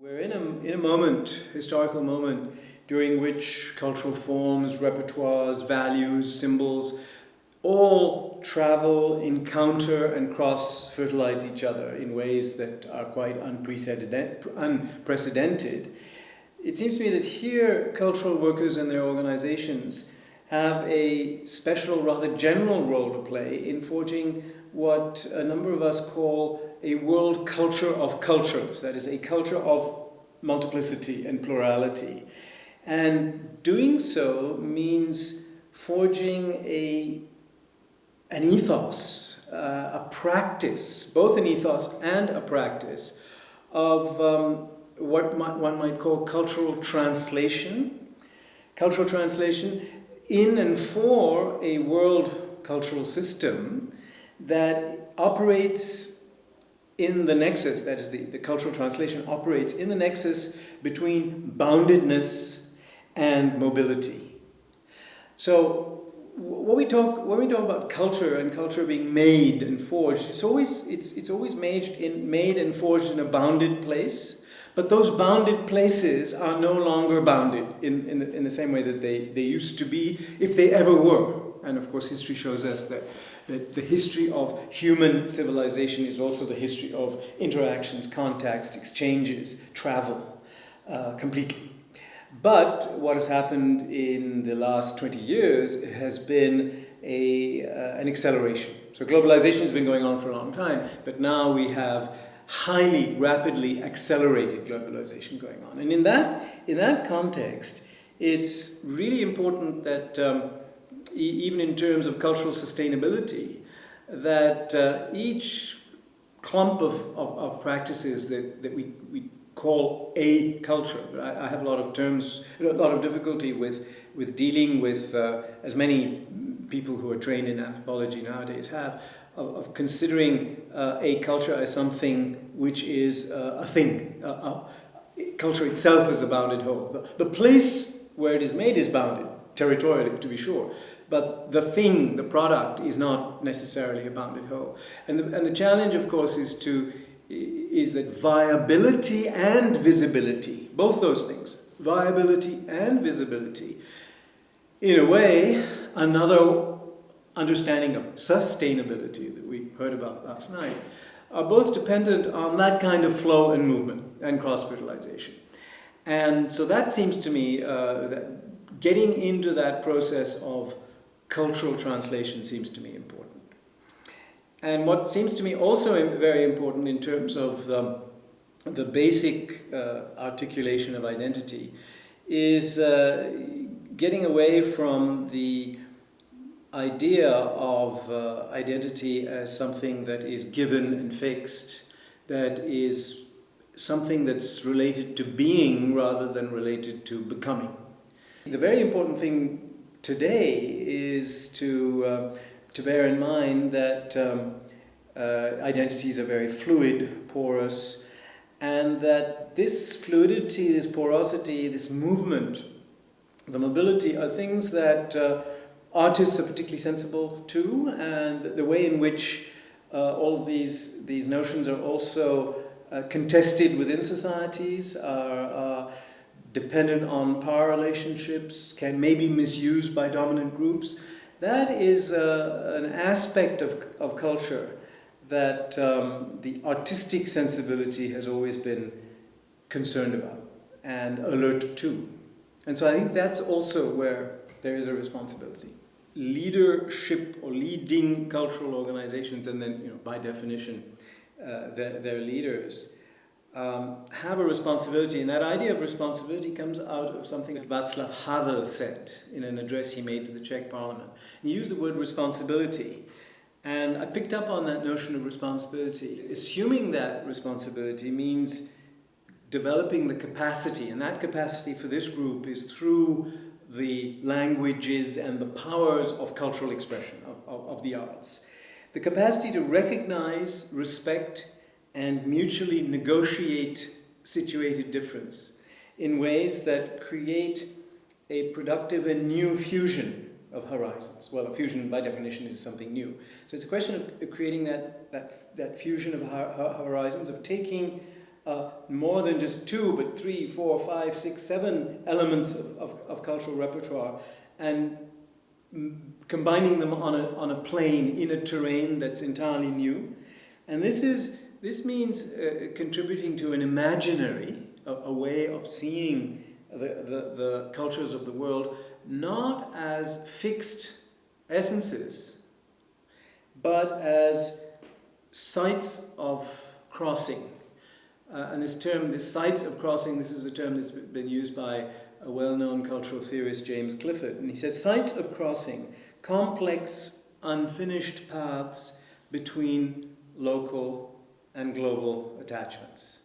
We're in a moment, historical moment, during which cultural forms, repertoires, values, symbols, all travel, encounter, and cross-fertilize each other in ways that are quite unprecedented. It seems to me that here, cultural workers and their organizations have a special, rather general role to play in forging what a number of us call a world culture of cultures, that is, a culture of multiplicity and plurality. And doing so means forging an ethos, a practice, both an ethos and a practice of what one might call cultural translation. Cultural translation in and for a world cultural system that operates in the nexus, that is, the cultural translation operates in the nexus between boundedness and mobility. So when we talk about culture and culture being made and forged, it's always made and forged in a bounded place. But those bounded places are no longer bounded in the same way that they used to be, if they ever were. And of course, history shows us that the history of human civilization is also the history of interactions, contacts, exchanges, travel, completely. But what has happened in the last 20 years has been an acceleration. So globalization has been going on for a long time, but now we have highly, rapidly accelerated globalization going on. And in that context, it's really important that even in terms of cultural sustainability, that each clump of practices that we call a culture. I have a lot of difficulty with dealing with, as many people who are trained in anthropology nowadays have, of considering a culture as something which is a thing. Culture itself is a bounded whole. The place where it is made is bounded, territorially to be sure, but the thing, the product, is not necessarily a bounded whole. And the challenge, of course, is that viability and visibility, both those things, viability and visibility, in a way, another understanding of sustainability that we heard about last night, are both dependent on that kind of flow and movement and cross-fertilization. And so that seems to me that getting into that process of cultural translation seems to me important. And what seems to me also very important in terms of the basic articulation of identity is getting away from the idea of identity as something that is given and fixed, that is something that's related to being rather than related to becoming. The very important thing today is to bear in mind that identities are very fluid, porous, and that this fluidity, this porosity, this movement, the mobility are things that artists are particularly sensible to, and the way in which all of these notions are also contested within societies, are dependent on power relationships, can maybe misused by dominant groups. That is an aspect of culture that the artistic sensibility has always been concerned about and alert to. And so I think that's also where there is a responsibility. Leadership or leading cultural organizations, and then, by definition, their leaders, have a responsibility. And that idea of responsibility comes out of something that Václav Havel said in an address he made to the Czech Parliament. He used the word responsibility. And I picked up on that notion of responsibility. Assuming that responsibility means developing the capacity, and that capacity for this group is through the languages and the powers of cultural expression, of the arts. The capacity to recognize, respect, and mutually negotiate situated difference in ways that create a productive and new fusion of horizons. Well, a fusion by definition is something new. So it's a question of creating that fusion of horizons, of taking more than just 2, but 3, 4, 5, 6, 7 elements of cultural repertoire, and combining them on a plane in a terrain that's entirely new. And this means contributing to an imaginary, a way of seeing the cultures of the world, not as fixed essences, but as sites of crossing. And this term, this sites of crossing, this is a term that's been used by a well-known cultural theorist, James Clifford. And he says, sites of crossing, complex, unfinished paths between local and global attachments.